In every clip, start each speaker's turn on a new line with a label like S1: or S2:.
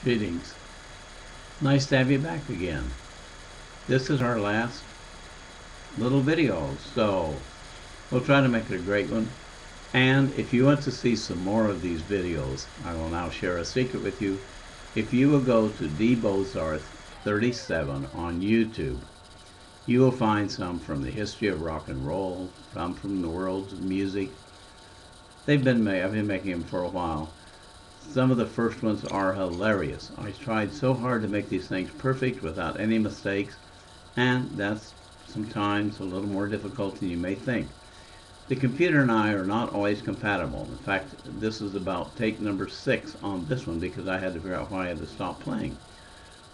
S1: Greetings. Nice to have you back again. This is our last little video, so we'll try to make it a great one. And if you want to see some more of these videos, I will now share a secret with you. If you will go to dbozarth37 on YouTube, you will find some from the history of rock and roll, some from the world of music. I've been making them for a while. Some of the first ones are hilarious. I tried so hard to make these things perfect without any mistakes, and that's sometimes a little more difficult than you may think. The computer and I are not always compatible. In fact, this is about take number 6 on this one because I had to figure out why I had to stop playing.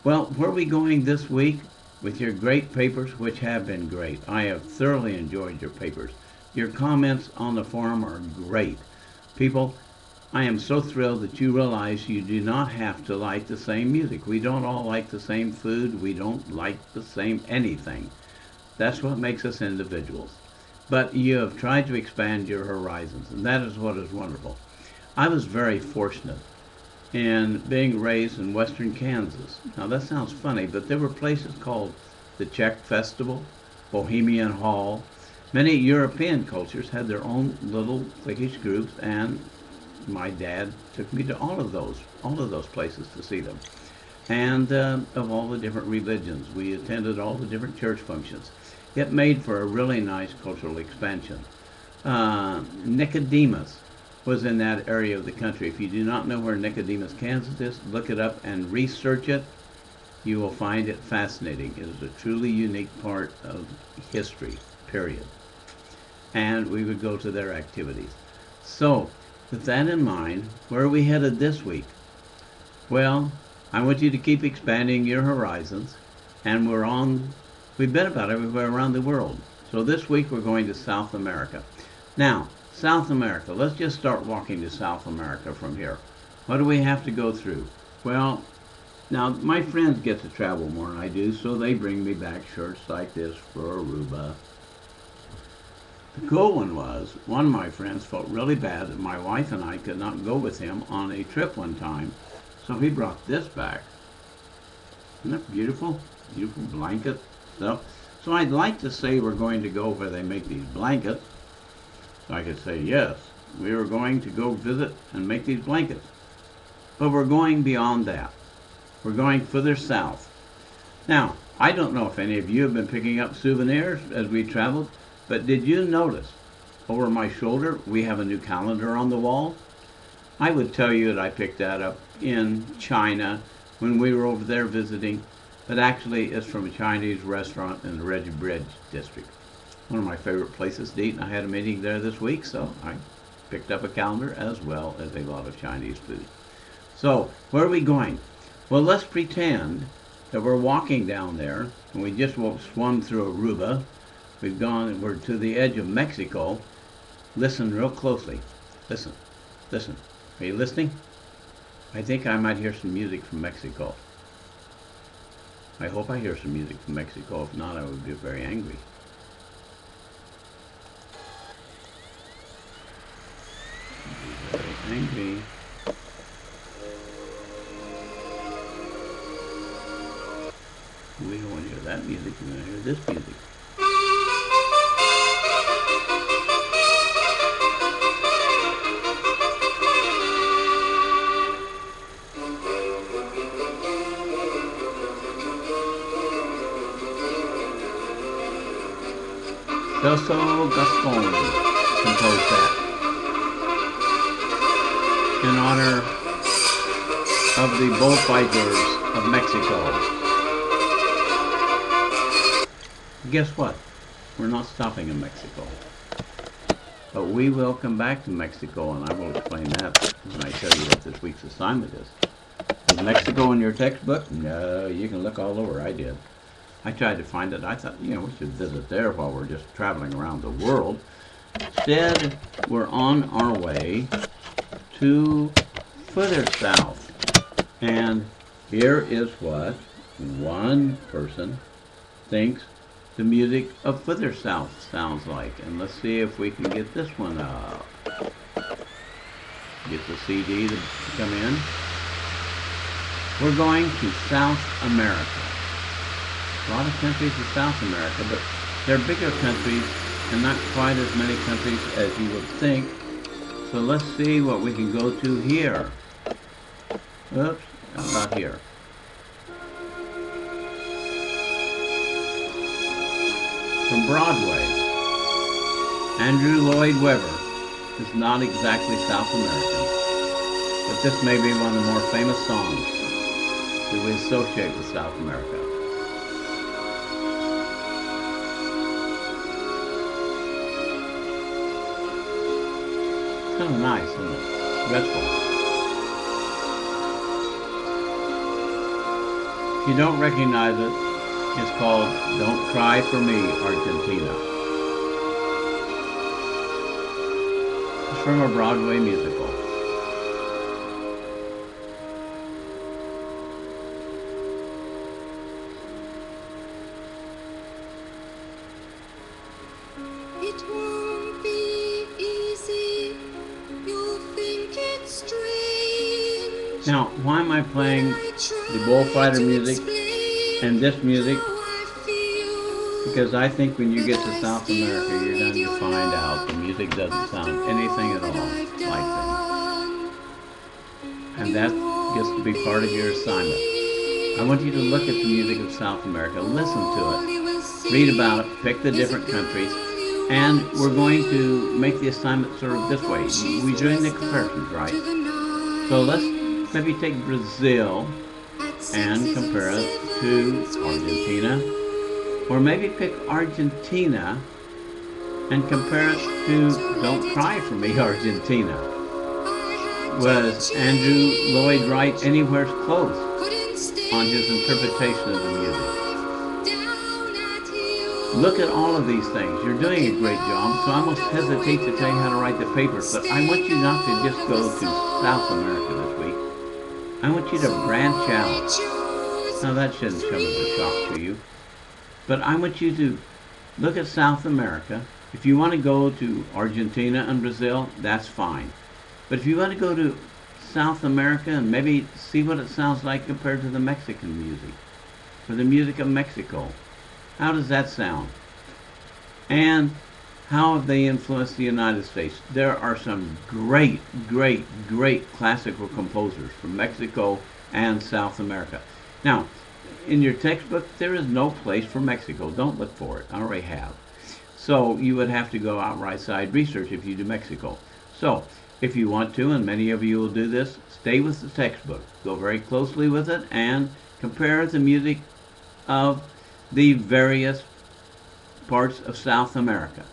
S1: Well, where are we going this week? With your great papers, which have been great. I have thoroughly enjoyed your papers. Your comments on the forum are great. People, I am so thrilled that you realize you do not have to like the same music. We don't all like the same food. We don't like the same anything. That's what makes us individuals. But you have tried to expand your horizons, and that is what is wonderful. I was very fortunate in being raised in western Kansas. Now that sounds funny, but there were places called the Czech Festival, Bohemian Hall. Many European cultures had their own little cliquish groups, and my dad took me to all of those places to see them. And of all the different religions, we attended all the different church functions. It made for a really nice cultural expansion. Nicodemus was in that area of the country. If you do not know where Nicodemus, Kansas is, look it up and research it. You will find it fascinating. It is a truly unique part of history, period. And we would go to their activities. So, with that in mind, where are we headed this week? Well, I want you to keep expanding your horizons, and we've been about everywhere around the world. So this week we're going to South America. Now, South America, let's just start walking to South America from here. What do we have to go through? Well, now my friends get to travel more than I do, so they bring me back shirts like this for Aruba. The cool one was, one of my friends felt really bad that my wife and I could not go with him on a trip one time, so he brought this back. Isn't that beautiful? Beautiful blanket stuff. So I'd like to say we're going to go where they make these blankets. So I could say, yes, we are going to go visit and make these blankets. But we're going beyond that. We're going further south. Now, I don't know if any of you have been picking up souvenirs as we traveled, but did you notice over my shoulder we have a new calendar on the wall? I would tell you that I picked that up in China when we were over there visiting, but actually it's from a Chinese restaurant in the Red Bridge district. One of my favorite places to eat, and I had a meeting there this week, so I picked up a calendar as well as a lot of Chinese food. So, where are we going? Well, let's pretend that we're walking down there, and we just swum through Aruba. We're to the edge of Mexico. Listen real closely. Listen. Listen. Are you listening? I think I might hear some music from Mexico. I hope I hear some music from Mexico. If not, I would be very angry. I'd be very angry. We don't want to hear that music. We want to hear this music. Celso Gaston composed that in honor of the bullfighters of Mexico. Guess what? We're not stopping in Mexico. But we will come back to Mexico, and I will explain that when I tell you what this week's assignment is. Is Mexico in your textbook? No, you can look all over. I did. I tried to find it. I thought, we should visit there while we're just traveling around the world. Instead, we're on our way to further south. And here is what one person thinks the music of further south sounds like. And let's see if we can get this one up. Get the CD to come in. We're going to South America. A lot of countries in South America, but they're bigger countries and not quite as many countries as you would think. So let's see what we can go to here. Oops, how about here? From Broadway, Andrew Lloyd Webber is not exactly South American, but this may be one of the more famous songs that we associate with South America. It's kind of nice, isn't it? Restful. If you don't recognize it, it's called Don't Cry for Me, Argentina. It's from a Broadway musical.
S2: It won't be easy, you'll think it's strange.
S1: Now, why am I playing the bullfighter music and this music? Because I think when you get to South America, you're going to find out the music doesn't sound anything at all like them. And that gets to be part of your assignment. I want you to look at the music of South America, listen to it, read about it, pick the different countries, and we're going to make the assignment sort of this way. We're doing the comparisons, right? So let's maybe take Brazil and compare it to Argentina. Or maybe pick Argentina and compare it to Don't Cry for Me, Argentina. Was Andrew Lloyd Wright anywhere close on his interpretation of the music? Look at all of these things. You're doing a great job, so I almost hesitate to tell you how to write the papers, but I want you not to just go to South America this week. I want you to branch out. Now that shouldn't come as a shock to you. But I want you to look at South America. If you want to go to Argentina and Brazil, that's fine. But if you want to go to South America and maybe see what it sounds like compared to the Mexican music, or the music of Mexico, how does that sound? And how have they influenced the United States? There are some great, great, great classical composers from Mexico and South America. Now, in your textbook, there is no place for Mexico. Don't look for it. I already have. So you would have to go outside research if you do Mexico. So if you want to, and many of you will do this, stay with the textbook. Go very closely with it and compare the music of the various parts of South America.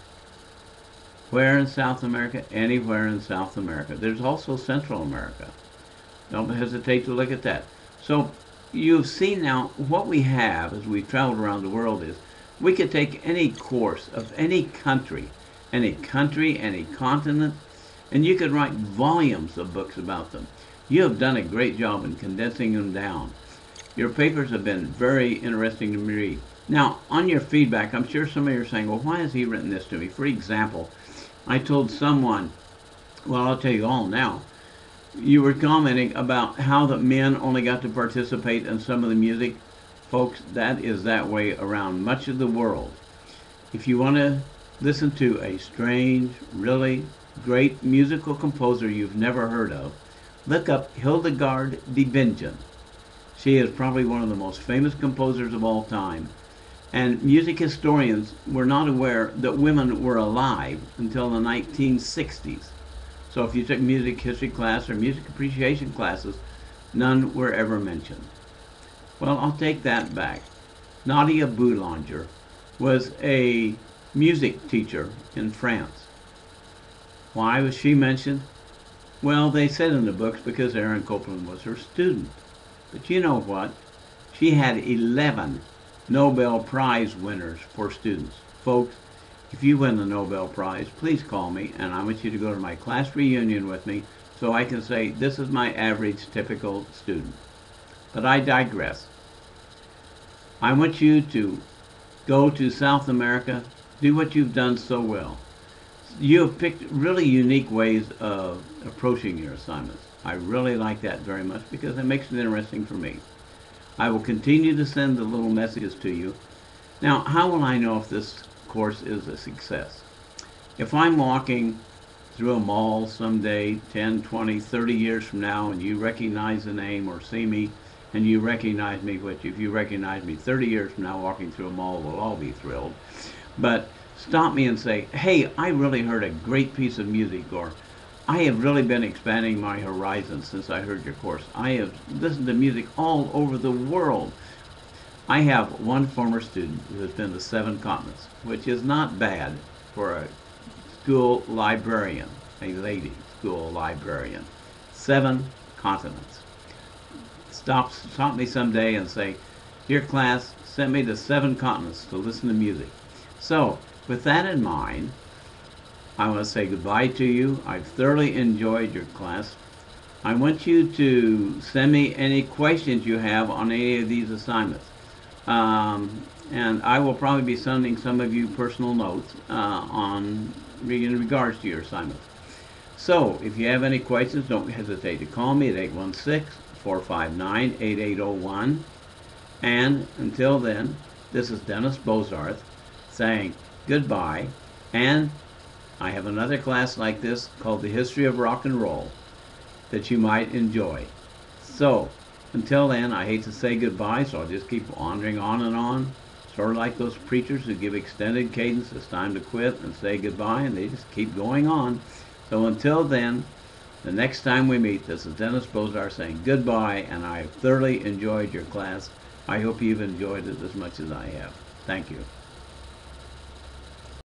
S1: Where in South America? Anywhere in South America. There's also Central America. Don't hesitate to look at that. So you've seen now what we have as we traveled around the world is we could take any course of any country, any continent, and you could write volumes of books about them. You have done a great job in condensing them down. Your papers have been very interesting to me read. Now, on your feedback, I'm sure some of you are saying, well, why has he written this to me? For example, I told someone, well, I'll tell you all now, you were commenting about how the men only got to participate in some of the music. Folks, that is that way around much of the world. If you want to listen to a strange, really great musical composer you've never heard of, look up Hildegard de Bingen. She is probably one of the most famous composers of all time. And music historians were not aware that women were alive until the 1960s. So if you took music history class or music appreciation classes, none were ever mentioned. Well, I'll take that back. Nadia Boulanger was a music teacher in France. Why was she mentioned? Well, they said in the books because Aaron Copland was her student. But you know what? She had 11 Nobel Prize winners for students. Folks, if you win the Nobel Prize, please call me, and I want you to go to my class reunion with me so I can say this is my average typical student. But I digress. I want you to go to South America, do what you've done so well. You have picked really unique ways of approaching your assignments. I really like that very much because it makes it interesting for me. I will continue to send the little messages to you. Now, how will I know if this course is a success? If I'm walking through a mall someday, 10, 20, 30 years from now, and you recognize the name or see me, and you recognize me, which if you recognize me 30 years from now walking through a mall, we'll all be thrilled. But stop me and say, hey, I really heard a great piece of music, or I have really been expanding my horizons since I heard your course. I have listened to music all over the world. I have one former student who has been to 7 continents, which is not bad for a school librarian, a lady school librarian. 7 continents. Stop me someday and say, dear class, send me to 7 continents to listen to music. So, with that in mind, I want to say goodbye to you. I've thoroughly enjoyed your class. I want you to send me any questions you have on any of these assignments. And I will probably be sending some of you personal notes in regards to your assignments. So, if you have any questions, don't hesitate to call me at 816-459-8801. And until then, this is Dennis Bozarth saying goodbye. And I have another class like this called The History of Rock and Roll that you might enjoy. So, until then, I hate to say goodbye, so I'll just keep wandering on and on. Sort of like those preachers who give extended cadence. It's time to quit and say goodbye, and they just keep going on. So until then, the next time we meet, this is Dennis Bozarth saying goodbye, and I have thoroughly enjoyed your class. I hope you've enjoyed it as much as I have. Thank you.